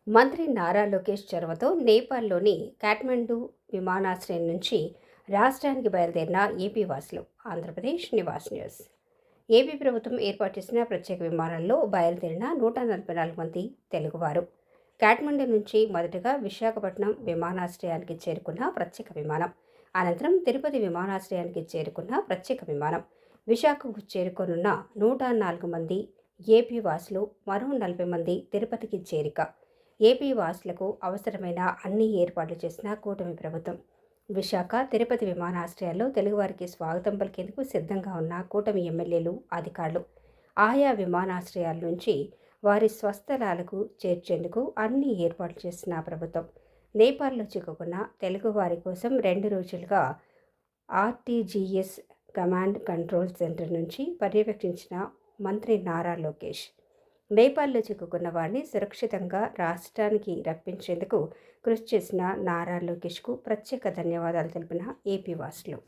మంత్రి నారా లోకేష్ చొరవతో నేపాల్లోని కాఠ్మండు విమానాశ్రయం నుంచి రాష్ట్రానికి బయలుదేరిన ఏపీ వాసులు. ఆంధ్రప్రదేశ్ నివాస్ న్యూస్. ఏపీ ప్రభుత్వం ఏర్పాటు చేసిన ప్రత్యేక విమానంలో బయలుదేరిన 144 మంది తెలుగువారు. కాఠ్మండు నుంచి మొదటగా విశాఖపట్నం విమానాశ్రయానికి చేరుకున్న ప్రత్యేక విమానం. అనంతరం తిరుపతి విమానాశ్రయానికి చేరుకున్న ప్రత్యేక విమానం. విశాఖకు చేరుకోనున్న 104 మంది ఏపీ వాసులు, మరో 40 మంది తిరుపతికి చేరిక. ఏపీ వాసులకు అవసరమైన అన్ని ఏర్పాట్లు చేసిన కూటమి ప్రభుత్వం. విశాఖ, తిరుపతి విమానాశ్రయాల్లో తెలుగువారికి స్వాగతం పలికేందుకు సిద్ధంగా ఉన్న కూటమి ఎమ్మెల్యేలు, అధికారులు ఆయా విమానాశ్రయాల నుంచి వారి స్వస్థలాలకు చేర్చేందుకు అన్ని ఏర్పాట్లు చేసిన ప్రభుత్వం. నేపాల్లో చిక్కుకున్న తెలుగువారి కోసం 2 రోజులుగా ఆర్టీజీఎస్ కమాండ్ కంట్రోల్ సెంటర్ నుంచి పర్యవేక్షించిన మంత్రి నారా లోకేష్ నేపాల్లో చిక్కుకున్న వారిని సురక్షితంగా రాష్ట్రానికి రప్పించేందుకు కృషి చేసిన నారా లోకేష్కు ప్రత్యేక ధన్యవాదాలు తెలిపిన ఏపీ వాసులు.